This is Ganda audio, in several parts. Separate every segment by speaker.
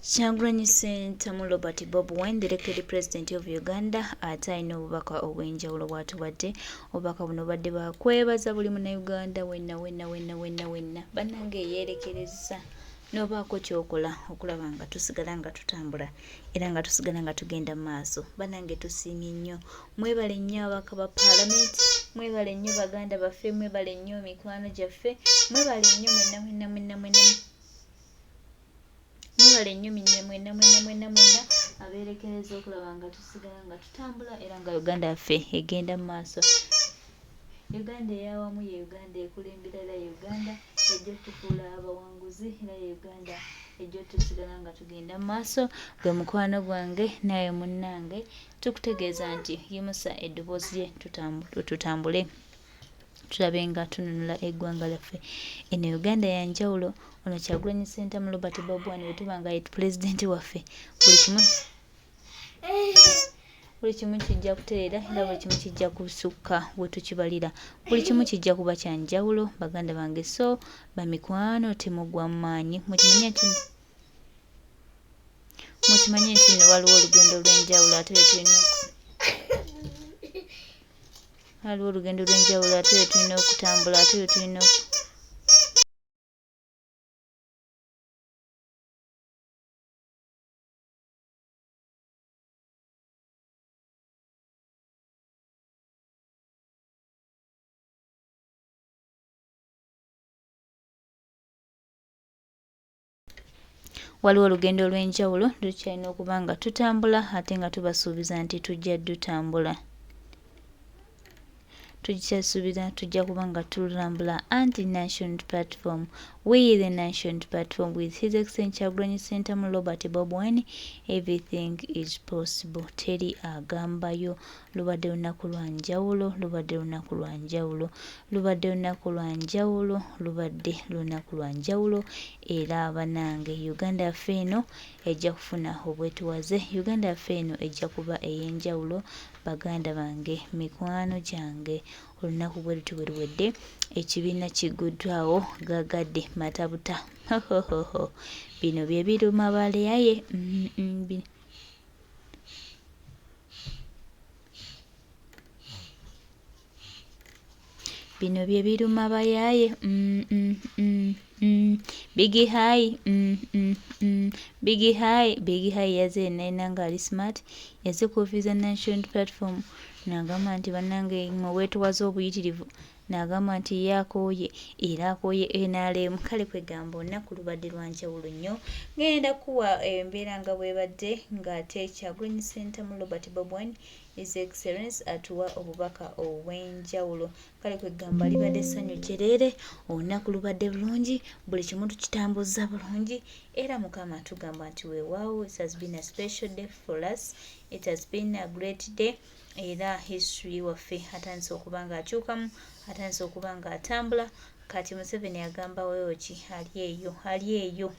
Speaker 1: Kyagulanyi Ssentamu Robert Bob Wine, the elected president of Uganda, ate alina obubaka obw'enjawulo bw'atuwadde. Obubaka buno badde bakwebaza buli munnayuganda wenna bannange yeerekereza n'obaako ky'okola okulaba nga tusigala nga tutambula era nga tusigala nga tugenda mu maaso. Bannange tusiimye nnyo, mwebale nnyo ababaka ba paalamenti, mwebale nnyo baganda baffe, mwebale nnyo mikwano gyaffe, mwebale nnyo mwenna mwebale nnyo mwenna abeerekereza okulaba nga tusigala nga tutambula era nga Uganda yaffe egenda mu maaso. Uganda eyawamu ye Uganda ekulembera, era ye Uganda ejja tufuula abawanguzi, era ye Uganda ejja tusigala nga tugenda mu maaso. Gwe mukwano gwange naye munnange, tukutegeeza nti yimusa eddoboozi lye tutambule tulabe nga tununula eggwanga lyaffe. Eno Uganda ya njawulo. Ono Kyagulanyi Ssentamu Robert Bob Wine bwe tuba nga ye pulezidenti waffe, buli kimu kijja kutereera era buli kimu kijja kusukka we tukibalira. Buli kimu kijja kuba kya njawulo baganda bange, so bamikwano temugwa mu maanyi. Mukimanye nti nno waliwo olugendo lw'enjawulo ate tulina okutambula, ate tulina waliwo olugendo olw'enjawulo tukyalina okuba nga tutambula ate nga tubasuubiza nti tujja dutambula. Tujja kuba nga tulambula anti-nation platform. We the nation platform with His Excellency Kyagulanyi Ssentamu Robert Bob Wine, everything is possible. Teri agambayo. Lubadde lunaku lwa njawulo, lubadde lunaku lwa njawulo era banange Uganda yaffe eno ejja kufuna obwetuwaze. Uganda yaffe eno ejja kuba ey'enjawulo baganda bange, mikwano gyange. Olunaku bwe luwedde ekibiina kiguddwawo gagadde matabuta. Bino bye biruma baleyaye. Bino bye biruma bayaaye. Big high yaze naina nga ali smart yaze kufiza nation platform nagamba nti bannange mwe weetuwaza obuyitirivu, nagamba nti yakooye era akooye NRM. Kale kwegamba olunaku lubadde lwa njawulo nnyo. Ngenda kuwa embeera nga bwebadde ng'ate Kyagulanyi Ssentamu Robert Bob Wine His Excellency atuwa obubaka obw'enjawulo. Kale kwegamba libadde essanyu kyereere, olunaku lubadde bulungi, buli kimu tukitambuza bulungi era Mukama tugamba nti weewaawo. It has been a special day for us. It has been a great day. Era history waffe atandise okuba nga akyukamu, atandise okuba nga atambula. Kati Museveni agamba weewo ki ali eyo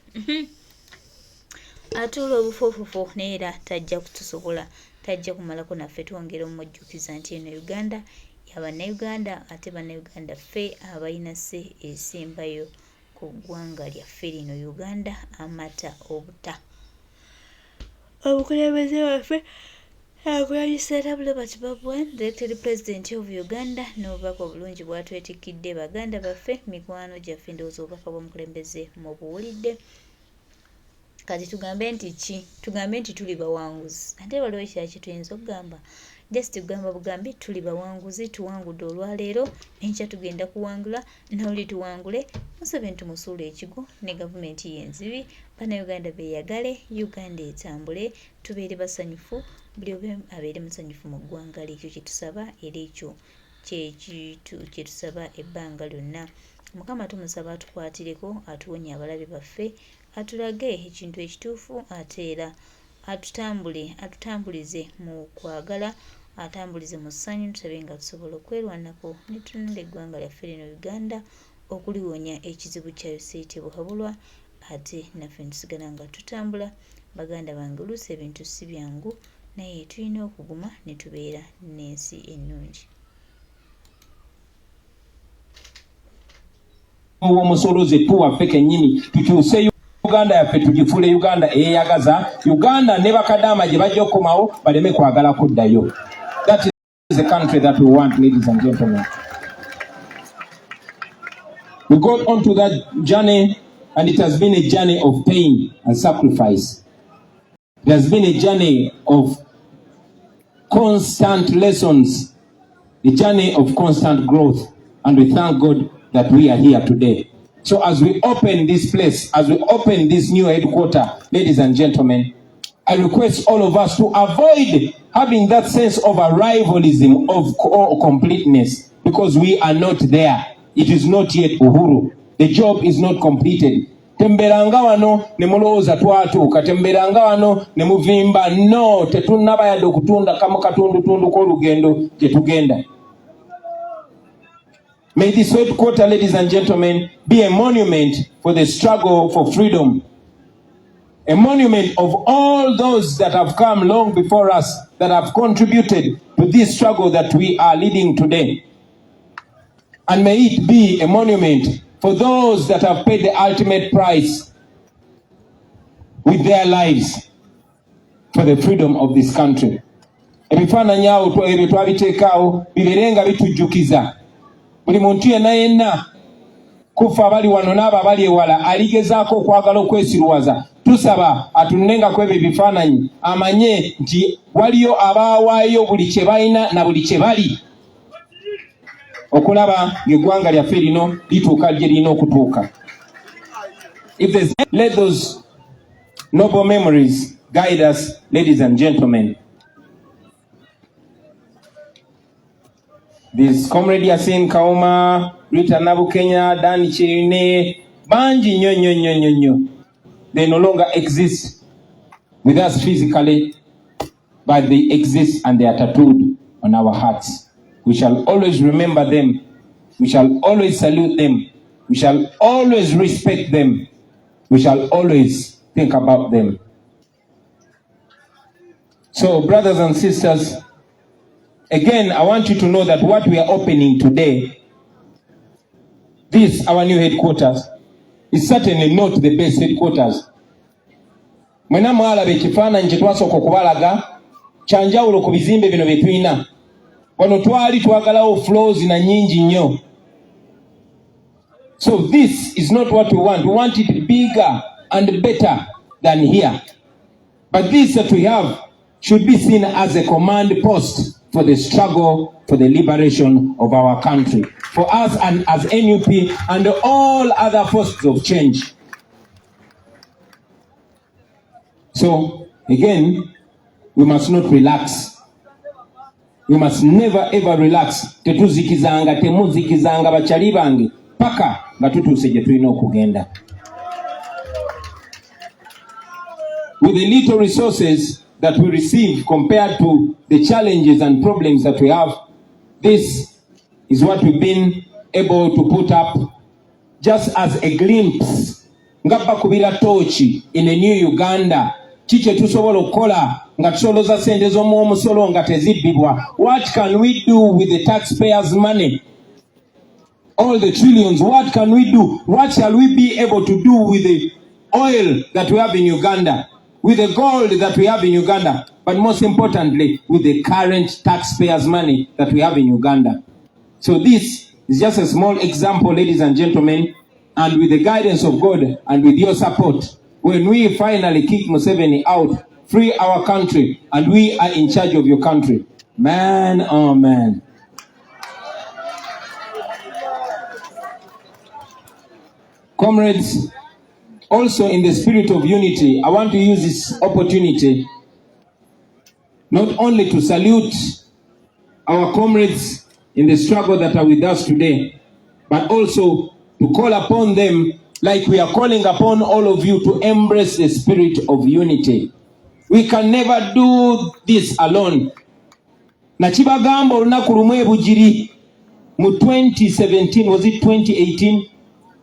Speaker 1: atuula obufoofofo naye era tajja kutusobola, tajja kumalako naffe. Twongera omujjukiza nti eno Uganda y'abannayuganda ate bannayuganda ffe abalina se esembayo ku ggwanga lyaffe lino Uganda, amata obuta. Obukulembeze waffe Kyagulanyi Ssentamu Robert Bob Wine, the elected president of Uganda, n'obubaka obulungi bw'atwetikidde baganda baffe, mikwano gyaffe. Ndowooza obubaka bw'omukulembeze mubuwulidde. Kati tugambe nti ki? Tugambe nti tuli bawanguzi. Ate waliwo ekirala kye tuyinza okugamba, just tugamba bugambi tuli bawanguzi, tuwangudde olwaleero, enkya tugenda kuwangula, n'oli tuwangule. Museveni tumusuula ekigo ne gavumenti y'enzibi. Bannayuganda beeyagale, Uganda etambule, tubeere basanyufu, buli omu abeere musanyufu mu ggwanga lye. Ekyo kye tusaba era ekyo kye tusaba ebbanga lyonna. Mukama tumusaba atukwatireko, atuwonye abalabe baffe, atulage ekintu ekituufu ate era atutambulize mu kwagala, atambulize mu ssanyu, tutabe nga tusobola okwerwanako ne tununula eggwanga lyaffe lino Uganda, okuliwonya ekizibu kyayo siyitibwa habulwa, ate naffe tusigala nga tutambula. Baganda bange, oluusi ebintu si byangu naye tulina okuguma ne tubeera n'ensi ennungi.
Speaker 2: Omusolo ze tuwaffe kennyini tukyuseyo Uganda yaffe tugifuule Uganda eyeyagaza, Uganda ne bakadama gye bajja okukomawo baleme kwagala kuddayo. That is the country that we want, ladies and gentlemen. We got onto that journey, and it has been a journey of pain and sacrifice. It has been a journey of constant lessons, a journey of constant growth, and we thank God that we are here today. So as we open this place, as we open this new headquarters, ladies and gentlemen, I request all of us to avoid having that sense of a rivalism of completeness, because we are not there. It is not yet Uhuru. The job is not completed. Temberanga wano ne mulowooza twatuuka, temberanga wano ne muvimba. No, tetunnaba yadde okutunda kamu katundutundu k'olugendo gye tugenda. May this headquarter, ladies and gentlemen, be a monument for the struggle for freedom. A monument of all those that have come long before us, that have contributed to this struggle that we are leading today. And may it be a monument for those that have paid the ultimate price with their lives for the freedom of this country. Ebifaananyi awo ebyo twabiteekaawo bibeerenga bitujjukiza buli muntu yenna kufa abali wano n'abo abali ewala aligezaako okwagala okwesiruwaza. Tusaba atunenga kwebyo ebifaananyi amanye nti waliyo abaawaayo buli kye balina na buli kye bali okulaba ng'eggwanga lyaffe lino lituuka gye lirina okutuuka. Let those noble memories guide us, ladies and gentlemen. This comrade Yasin Kauma, Rita Nabukenya, Dan Chirine, Banji nyo. They no longer exist with us physically, but they exist and they are tattooed on our hearts. We shall always remember them. We shall always salute them. We shall always respect them. We shall always think about them. So, brothers and sisters, again, I want you to know that what we are opening today, this, our new headquarters, is certainly not the best headquarters. Mwena mwalabe ekifaananyi kye twasooka okubalaga kyanjawulo ku bizimbe bino bye tulina. Wano twali twagalawo floors na nnyingi nnyo. So this is not what we want. We want it bigger and better than here. But this that we have should be seen as a command post for the struggle for the liberation of our country, for us and as NUP and all other forces of change. So again, we must not relax. We must never ever relax. Tetuzikizanga, temuzikizanga bachali bange paka nga tutuuse gye tulina okugenda. With the little resources that we receive compared to the challenges and problems that we have, this is what we've been able to put up just as a glimpse. Ngapa kubira tochi in a new Uganda. Chiche tusobola okukola nga tusoloza sente z'omusolo nga tezibbibwa. What can we do with the taxpayers' money? All the trillions, what can we do? What shall we be able to do with the oil that we have in Uganda? With the gold that we have in Uganda? But most importantly, with the current taxpayers' money that we have in Uganda. So this is just a small example, ladies and gentlemen, and with the guidance of God and with your support, when we finally kick Museveni out, free our country, and we are in charge of your country. Man, oh man. Comrades, also in the spirit of unity, I want to use this opportunity not only to salute our comrades in the struggle that are with us today, but also to call upon them like we are calling upon all of you to embrace the spirit of unity. We can never do this alone. Nachibagamba olunaku lumu ebugiri mu 2017, was it 2018?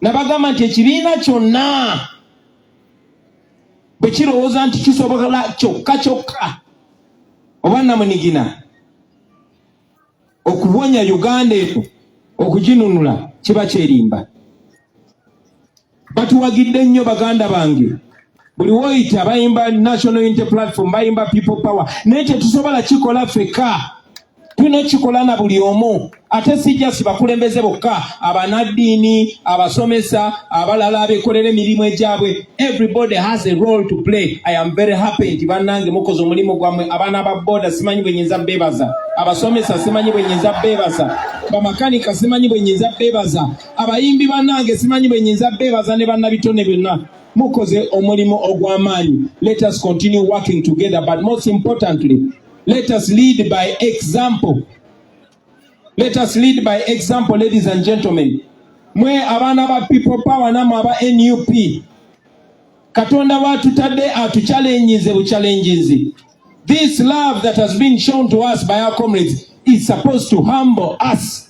Speaker 2: Nabagamba nti ekibiina kyonna bwe kirowooza nti kisobola kyokka oba namunigina okuwonya Uganda eno okuginunula kiba kyerimba. batuwagidde nnyo baganda bange. Buli woyita bayimba National Unity Platform, bayimba People Power. Naye tetusobola kikola ffekka. Tulina kikola na buli omu. Ate sijja si bakulembeze bokka, abanaddiini, abasomesa, abalala abeekolera emirimu egyabwe. Everybody has a role to play. I am very happy nti bannange mukoze omulimu gwammwe. Abaana ba boda simanyi bwe nnyinza beebaza. Abasomesa simanyi bwe nnyinza beebaza. Bamakanika simanyi bwe nnyinza beebaza. Abayimbi bannange simanyi bwe nnyinza beebaza ne bannabitone byonna. Mukoze omulimu ogw'amaanyi. Let us continue working together, but most importantly, let us lead by example. Let us lead by example, ladies and gentlemen. Mwe abaana ba People Power namwe aba NUP. Katonda watutadde atuchallenges buchallenges. This love that has been shown to us by our comrades is supposed to humble us.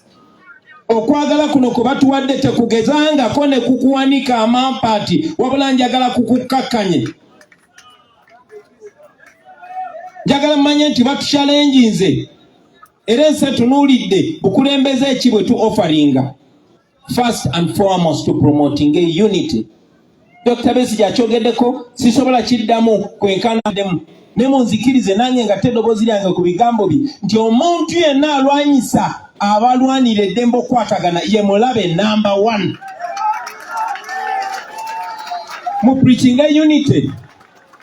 Speaker 2: Okwagala kuno kubatuwadde tekugezanga kone kukuwanika amampati wabula njagala kukukakkanye. Njagala mmanye nti batuchallenges. Era nse tunuulidde bukulembeze ki bwe tu offeringa. First and foremost to promoting a unity. Dr. Besigye akyogeddeko sisobola kiddamu kwenkanaddemu. Ne munzikirize nange nga teddoboozi lyange ku bigambo bye nti omuntu yenna alwanyisa abalwanira eddembe okukwatagana ye mulabe number 1. Mu preaching a unity.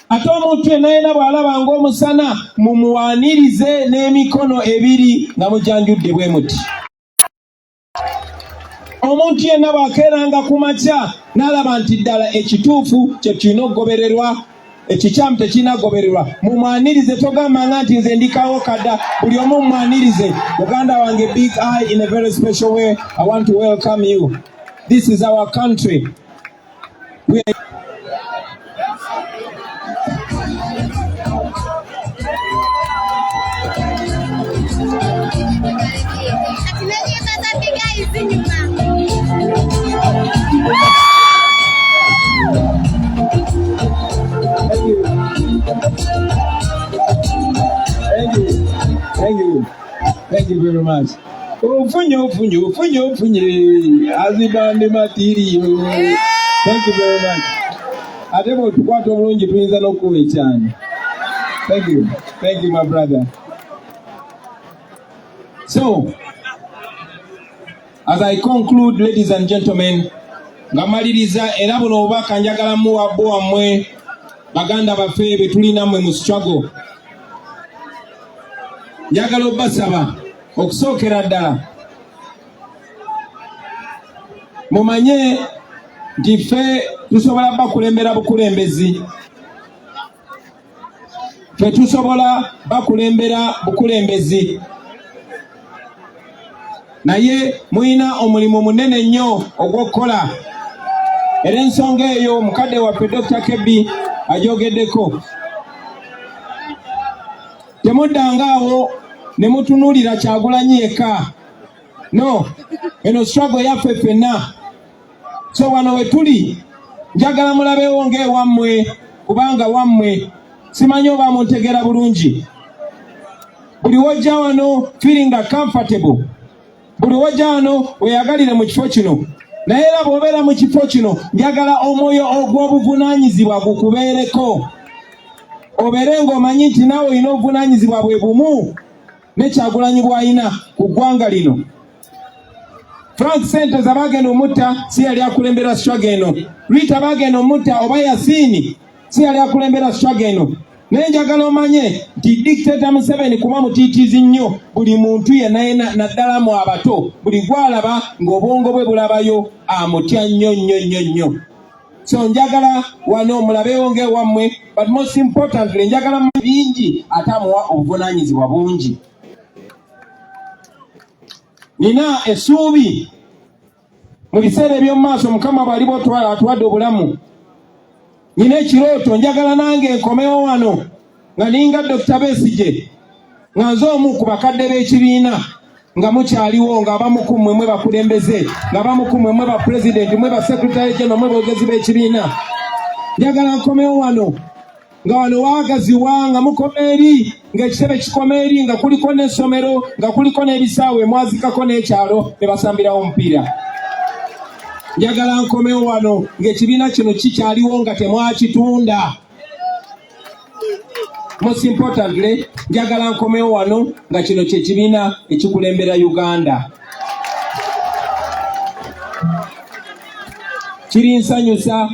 Speaker 2: Ate omuntu yenna bw'alaba ng'omusana mumuwaanirize n'emikono ebiri nga mujanjudde bwe muti. Omuntu yenna bw'akeeranga ku makya n'alaba nti ddala ekituufu kye kirina okugobererwa, ekikyamu tekirina kugobererwa, mumwanirize. Togambanga nti nze ndikawo kadda, buli omu mumwanirize. Muganda wange Big I, in a very special way, I want to welcome you. This is our country. Thank you very much. Ufunye azibande material. Thank you very much. Atebo tukwata omulungi tuyinza n'okuwa ekyanya. Thank you my brother. So, as I conclude, ladies and gentlemen, ngamaliriza era buno obubaka njagala muwa bo wammwe baganda baffe be tulina mmwe mu struggle. Njagala obbasaba okusookera ddala mumanye nti ffe tusobola bakulembera bukulembezi. Ffe tusobola bakulembera bukulembezi. Naye muyina omulimu munene nnyo ogw'okukola. Era ensonga eyo mukadde waffe Dr. Kebbi agyogeddeko. Temuddangaawo ne mutunuulira Kyagulanyi yekka. No, eno struggle yaffe ffenna. So wano we tuli njagala mulabewo ng'ewammwe, kubanga wammwe simanyi oba muntegera bulungi. Buli wojja wano feeling comfortable. Buli wojja wano weyagalire mu kifo kino. Naye era bw'obeera mu kifo kino njagala omwoyo ogw'obuvunaanyizibwa gukubeereko. Obeere ng'omanyi nti naawe olina obuvunaanyizibwa bwe bumu ne Kyagulanyi bw'alina ku ggwanga lino. Frank Sentes abagenda omutta si yali akulembera struggle eno. Rita bagenda omutta oba Yasini si yali akulembera struggle eno. Naye njagala omanye nti dictator Museveni kuba mutiitiizi nnyo buli muntu yenna naddala mu abato. Buli gwalaba ng'obwongo bwe bulabayo amutya nnyo. So njagala wano mulabeewo ng'ewammwe, but most importantly njagala bingi ate amuwa obuvunaanyizibwa bungi. Nina essuubi mu biseera eby'omu maaso Mukama bw'aliba otwala atuwadde obulamu. Nina ekirooto njagala nange nkomewo wano nga ninga Dr. Besigye nga nze omu ku bakadde b'ekibiina nga mukyaliwo ng'abamu ku mmwe mwe bakulembeze, ng'abamu ku mmwe mwe ba president, mwe ba secretary general, mwe boogezi b'ekibiina. Njagala nkomewo wano nga wano waagaziwa nga mukoma eri ng'ekitebe kikoma eri nga kuliko n'essomero nga kuliko n'ebisaawe mwazikako n'ekyalo ne basambirawo omupiira. njagala nkomewo wano ng'ekibiina kino kikyaliwo nga temwakitunda. Most importantly, njagala nkomewo wano nga kino kye kibiina ekikulembera Uganda. Kirinsanyusa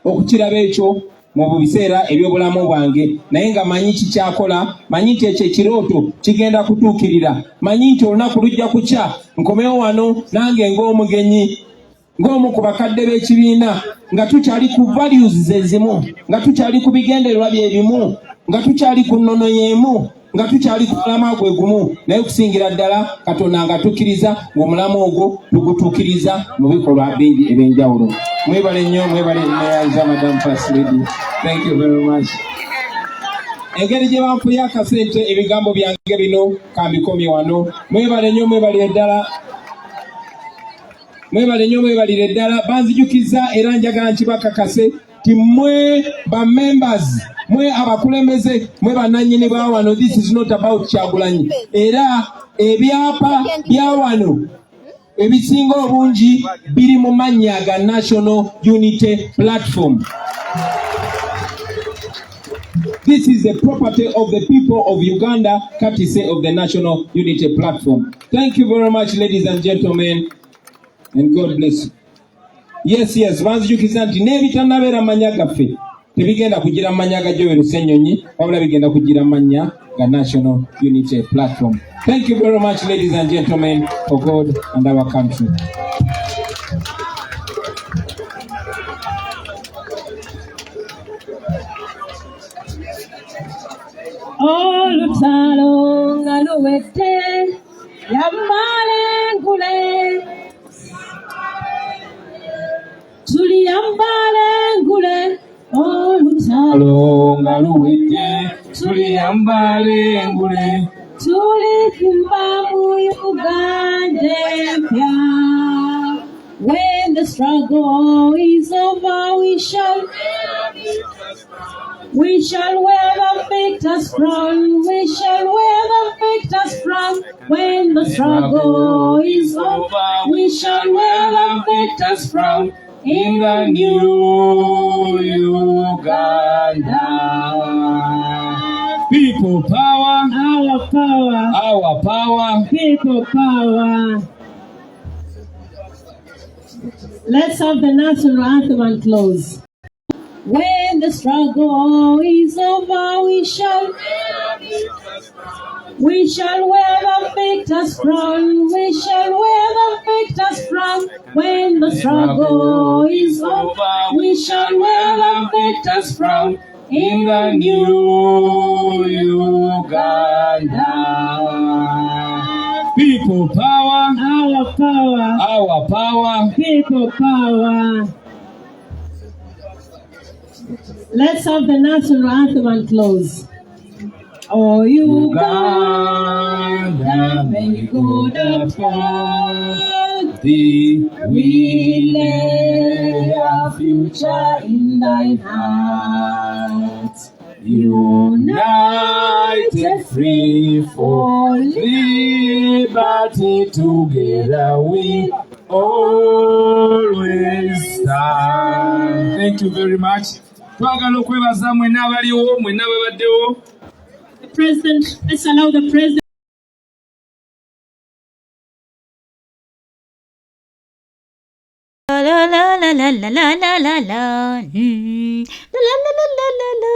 Speaker 2: okukiraba ekyo mu biseera eby'obulamu bwange, naye nga manyi kikyakola, manyi nti ekyo ekirooto kigenda kutuukirira, manyi nti olunaku lujja kukya nkomewo wano nange ng'omugenyi, ng'omu ku bakadde b'ekibiina, nga tukyali ku values ezimu, nga tukyali ku bigendererwa bye bimu, nga tukyali ku nnono y'emu, nga tukyali ku mulamwa gwe gumu, naye okusingira ddala Katonda nga tukkiriza ng'omulamu ogwo tugutuukiriza mu bikolwa bingi eby'enjawulo. Mwebale nnyo, mwebale neyaza Madam First Lady. Thank you very much. Engeri gye banfuye akasente ebigambo byange bino kambikomye wano. Mwebale nnyo, mwebalire ddala. Mwebale nnyo, mwebalire ddala. Banzijukiza era njagala nkibakakase ti mwe ba members, mwe abakulembeze, mwe bannannyini ba wano. This is not about Kyagulanyi. Era ebyapa bya wano ebisinga obungi biri mu mannya ga National Unity Platform. This is the property of the people of Uganda, courtesy of the National Unity Platform. Thank you very much, ladies and gentlemen, and God bless you. Yes, banzijukiza nti n'ebitanabeera mannya gaffe tebigenda kugira mannya ga Joel Ssenyonyi, wabula bigenda kugira mannya ga National Unity Platform. Thank you very much, ladies and gentlemen, for God and our country.
Speaker 3: Olutalo nga luwedde yambale ngule, tuli yambale ngule. Olutalo nga luwedde tuli yambale ngule, tuli kumba mu Uganda empya. When the struggle is over, we shall wear the victor's crown. We shall wear the victor's crown. When the struggle is over, we shall wear the victor's crown in the new Uganda.
Speaker 2: People power,
Speaker 3: Our power,
Speaker 2: our power.
Speaker 3: people power. Let's have the national anthem and close. When the struggle is over, we shall wear the victor's crown. We shall wear the victor's crown. When the struggle is over, we shall wear the victor's crown in the new Uganda.
Speaker 2: People power,
Speaker 3: Our power,
Speaker 2: our power.
Speaker 3: people power. Let's have the national anthem and close. Oh, Uganda, may God uphold thee. We lay our future in thine hands. United, free for liberty, together we always stand.
Speaker 2: Thank you very much. Twagala okwebaza mwenna abaliwo, mwenna babaddewo.
Speaker 3: The president, let's allow the president.
Speaker 1: La la la la la la la la la la. La la la la la la la.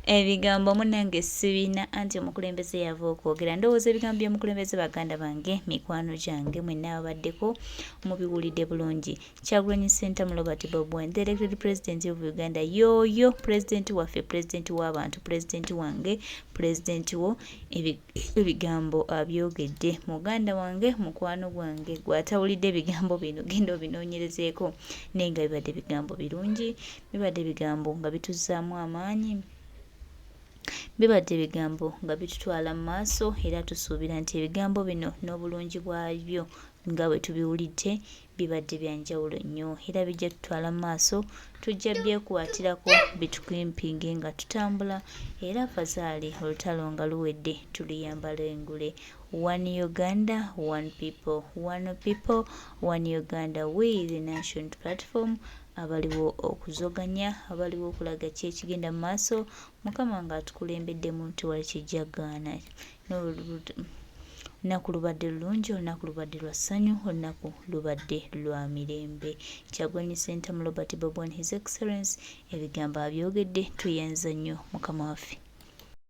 Speaker 1: Ebigambo munange sibina anti omukulembeze yava okwogera. Ndowooza ebigambo by'omukulembeze baganda bange, mikwano gyange mwenna ababaddeko mubiwulidde bulungi. Kyagulanyi Center mu Robert Babwine, the elected president of Uganda. Yoyo president waffe, president w'abantu, president wange, president wo. Ebigambo abyogedde. Muganda wange, mukwano gwange, gwatawulidde ebigambo bino genda obinoonyerezeeko. Naye nga bibadde bigambo birungi, bibadde bigambo nga bituzzaamu amaanyi. bibadde ebigambo nga bitutwala mu maaso era tusuubira nti ebigambo bino n'obulungi bwabyo nga bwe tubiwulidde bibadde bya njawulo nnyo era bijja tutwala mu maaso tujja byekwatirako bitukimpinge nga tutambula era fazaali olutalo nga luwedde tuliyambala engule. One Uganda, one people, one Uganda, we the nation platform. Abaliwo okuzoganya, abaliwo okulaga ki ekigenda mu maaso, Mukama ng'atukulembeddemu tewali kijja gaana. Olunaku lubadde lulungi, olunaku lubadde lwa ssanyu, olunaku lubadde lwa mirembe. Kyagulanyi Ssentamu Robert Bob and His Excellence ebigambo abyogedde tuyenza nnyo Mukama waffe.